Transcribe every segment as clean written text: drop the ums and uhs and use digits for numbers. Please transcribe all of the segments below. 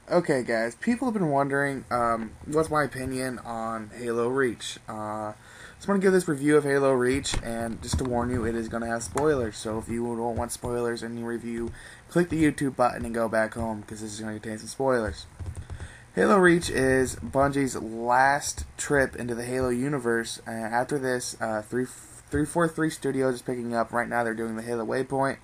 Okay, guys, people have been wondering what's my opinion on Halo Reach. Just want to give this review of Halo Reach, and just to warn you, it is going to have spoilers. So if you don't want spoilers in your review, click the YouTube button and go back home, because this is going to contain some spoilers. Halo Reach is Bungie's last trip into the Halo universe. After this, 343 Studios is picking up. Right now they're doing the Halo Waypoint,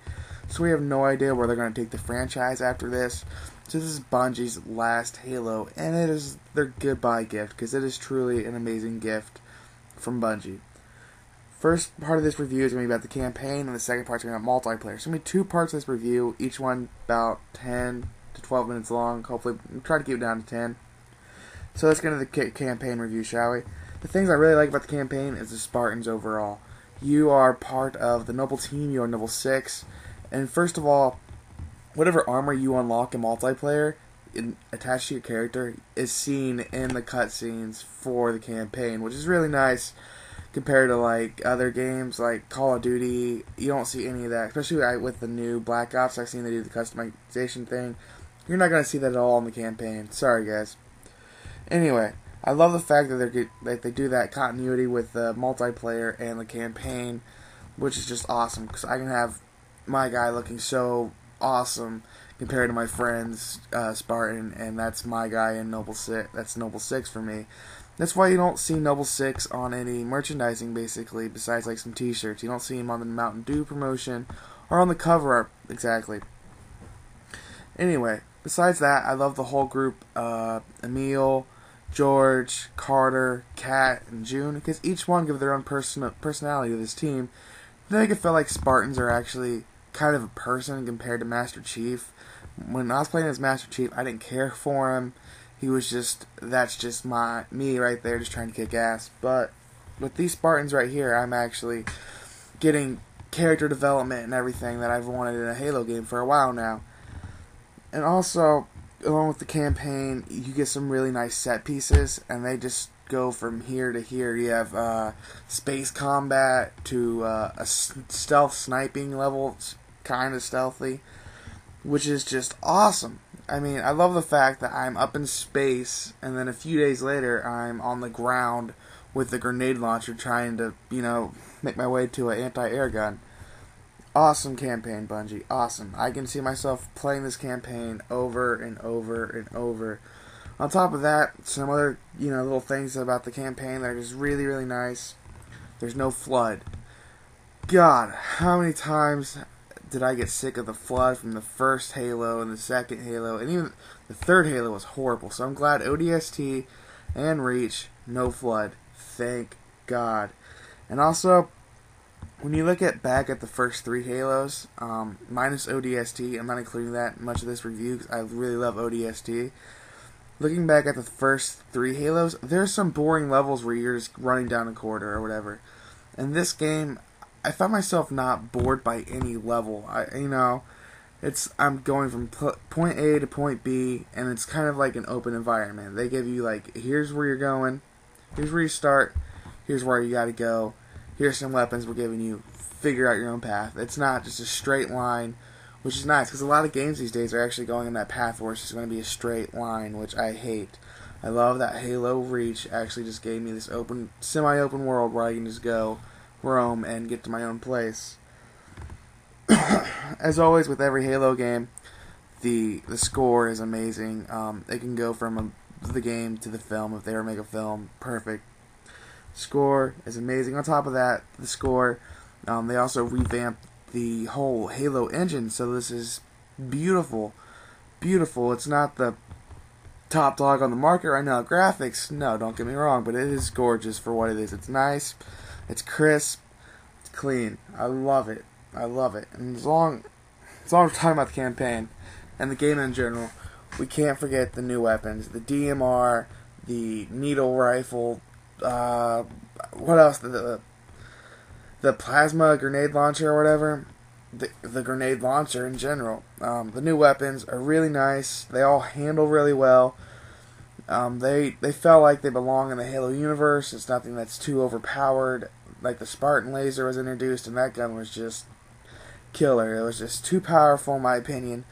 so we have no idea where they're going to take the franchise after this. So this is Bungie's last Halo, and it is their goodbye gift, because it is truly an amazing gift from Bungie. First part of this review is going to be about the campaign, and the second part is going to be about multiplayer. So going to be two parts of this review, each one about 10 to 12 minutes long. Hopefully, we'll try to keep it down to 10. So let's get into the campaign review, shall we? The things I really like about the campaign is the Spartans overall. You are part of the Noble team, you are Noble 6, and first of all, whatever armor you unlock in multiplayer attached to your character is seen in the cutscenes for the campaign, which is really nice compared to like other games like Call of Duty. You don't see any of that, especially with the new Black Ops. I've seen they do the customization thing. You're not going to see that at all in the campaign. Sorry, guys. Anyway, I love the fact that they do that continuity with the multiplayer and the campaign, which is just awesome, because I can have my guy looking so awesome compared to my friend's Spartan, and that's my guy in Noble 6. That's Noble 6 for me. That's why you don't see Noble 6 on any merchandising, basically, besides like some t-shirts. You don't see him on the Mountain Dew promotion or on the cover art, exactly. Anyway, besides that, I love the whole group, Emil, George, Carter, Kat, and June, because each one give their own personality to this team. They make it feel like Spartans are actually kind of a person compared to Master Chief. When I was playing as Master Chief, I didn't care for him. He was that's just me right there, just trying to kick ass. But with these Spartans right here, I'm actually getting character development and everything that I've wanted in a Halo game for a while now. And also, along with the campaign, you get some really nice set pieces, and they just go from here to here. You have space combat to a stealth sniping level, kind of stealthy, which is just awesome. I mean, I love the fact that I'm up in space, and then a few days later, I'm on the ground with the grenade launcher trying to, make my way to an anti-air gun. Awesome campaign, Bungie. Awesome. I can see myself playing this campaign over and over and over. On top of that, some other, little things about the campaign that are just really, really nice. There's no flood. God, how many times did I get sick of the flood from the first Halo and the second Halo, and even the third Halo was horrible. So I'm glad ODST and Reach, no flood. Thank God. And also, when you look back at the first three Halos, minus ODST, I'm not including that in much of this review because I really love ODST. Looking back at the first three Halos, there's some boring levels where you're just running down a corridor or whatever. In this game, I found myself not bored by any level. I'm going from point A to point B, and it's kind of like an open environment. They give you like, here's where you're going, here's where you start, here's where you gotta go, here's some weapons we're giving you, figure out your own path. It's not just a straight line, which is nice, because a lot of games these days are actually going in that path where it's just going to be a straight line, which I hate. I love that Halo Reach actually just gave me this semi-open world where I can just go, roam, and get to my own place. As always with every Halo game, the score is amazing. It can go from the game to the film if they ever make a film. Perfect. Score is amazing. On top of that, the score, they also revamped the whole Halo engine, so this is beautiful. Beautiful. It's not the top dog on the market right now. Graphics, no, don't get me wrong, but it is gorgeous for what it is. It's nice, it's crisp, it's clean. I love it. I love it. And as long as we're talking about the campaign and the game in general, we can't forget the new weapons. The DMR, the needle rifle, what else? The plasma grenade launcher or whatever. The grenade launcher in general. The new weapons are really nice. They all handle really well. They felt like they belong in the Halo universe. It's nothing that's too overpowered. Like the Spartan laser was introduced, and that gun was just killer. It was just too powerful in my opinion.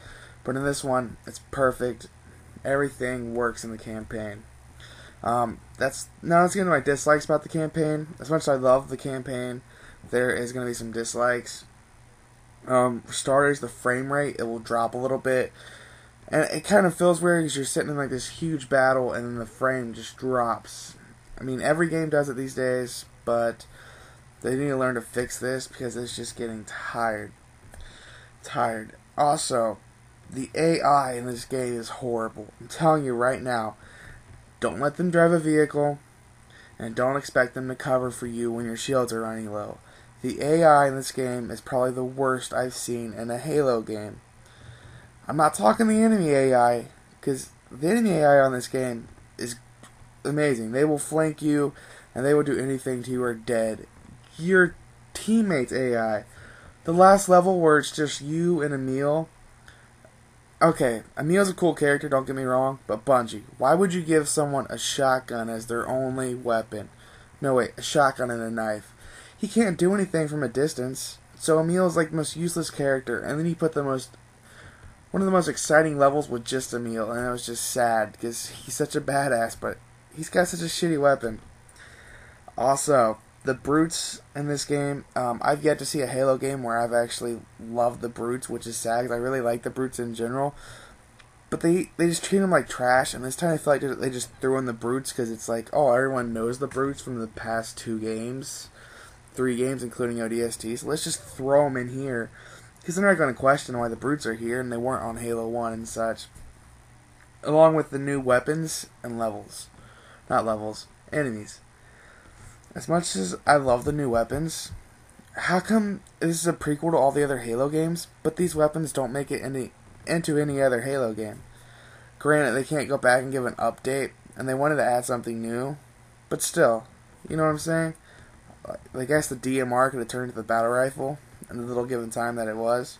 But in this one, it's perfect. Everything works in the campaign. Now let's get into my dislikes about the campaign. As much as I love the campaign, there is going to be some dislikes. For starters, the frame rate, it will drop a little bit. And it kind of feels weird because you're sitting in like this huge battle and then the frame just drops. I mean, every game does it these days, but they need to learn to fix this because it's just getting tired. Also, the AI in this game is horrible. I'm telling you right now, don't let them drive a vehicle, and don't expect them to cover for you when your shields are running low. The AI in this game is probably the worst I've seen in a Halo game. I'm not talking the enemy AI, because the enemy AI on this game is amazing. They will flank you, and they will do anything to you or dead. Your teammates AI. The last level where it's just you and Emil. Okay, Emil's a cool character, don't get me wrong, but Bungie, why would you give someone a shotgun as their only weapon? No, wait, a shotgun and a knife. He can't do anything from a distance, so Emil is like the most useless character, and then he put one of the most exciting levels with just Emil, and it was just sad, because he's such a badass, but he's got such a shitty weapon. Also, the brutes in this game, I've yet to see a Halo game where I've actually loved the brutes, which is sad, because I really like the brutes in general. But they just treat them like trash, and this time I feel like they just threw in the brutes, because it's like, oh, everyone knows the brutes from the past 3 games, including ODST, so let's just throw them in here, because they're not going to question why the brutes are here, and they weren't on Halo 1 and such. Along with the new weapons and enemies. As much as I love the new weapons, how come this is a prequel to all the other Halo games, but these weapons don't make it into any other Halo game? Granted, they can't go back and give an update, and they wanted to add something new, but still, you know what I'm saying? I guess the DMR could have turned to the battle rifle in the little given time that it was,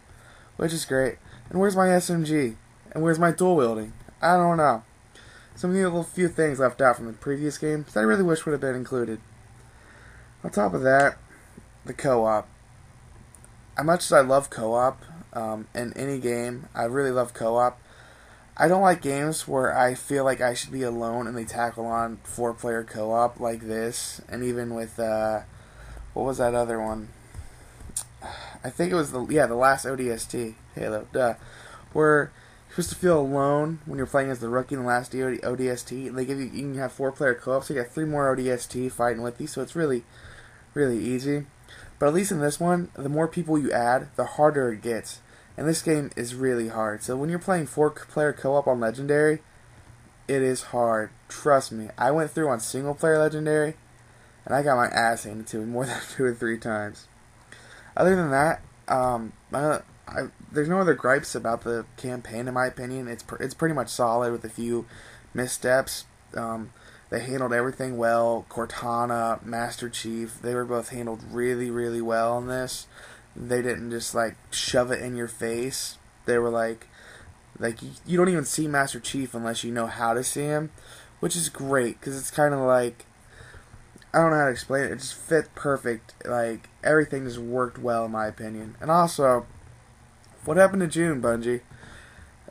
which is great. And where's my SMG? And where's my dual wielding? I don't know. Some of the little few things left out from the previous games that I really wish would have been included. On top of that, the co-op. As much as I love co-op in any game, I really love co-op. I don't like games where I feel like I should be alone and they tackle on 4-player co-op like this. And even with, what was that other one? I think it was the last ODST, Halo, where you're supposed to feel alone when you're playing as the rookie in the last ODST. And they give you can have 4-player co-op, so you got 3 more ODST fighting with you, so it's really easy. But at least in this one, the more people you add, the harder it gets. And this game is really hard. So when you're playing 4-player co-op on Legendary, it is hard. Trust me. I went through on single-player Legendary, and I got my ass handed to me more than 2 or 3 times. Other than that, there's no other gripes about the campaign in my opinion. It's pretty much solid with a few missteps. They handled everything well. Cortana, Master Chief, they were both handled really well in this. They didn't just like shove it in your face. They were like you don't even see Master Chief unless you know how to see him, which is great because it's kind of like, I don't know how to explain it. It just fit perfect. Like everything just worked well in my opinion. And also, what happened to June, Bungie?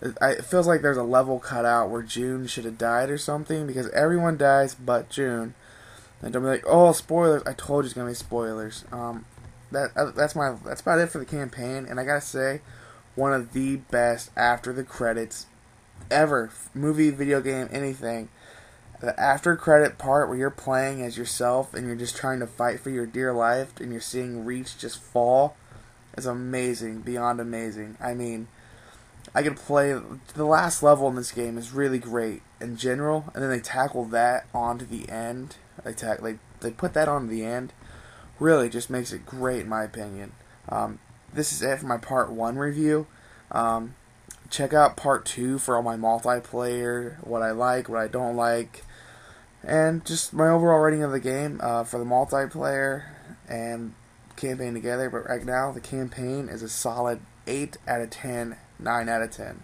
It feels like there's a level cut out where June should have died or something, because everyone dies but June. And don't be like, oh, spoilers. I told you it's gonna be spoilers. That's about it for the campaign. And I gotta say, one of the best after the credits ever, movie, video game, anything. The after credit part where you're playing as yourself and you're just trying to fight for your dear life and you're seeing Reach just fall is amazing, beyond amazing. I mean, I could play the last level in this game is really great in general, and then they tackle that onto the end. They put that onto the end. Really, just makes it great in my opinion. This is it for my part 1 review. Check out part 2 for all my multiplayer, what I like, what I don't like, and just my overall rating of the game for the multiplayer and campaign together. But right now, the campaign is a solid 8 out of 10. 9 out of 10.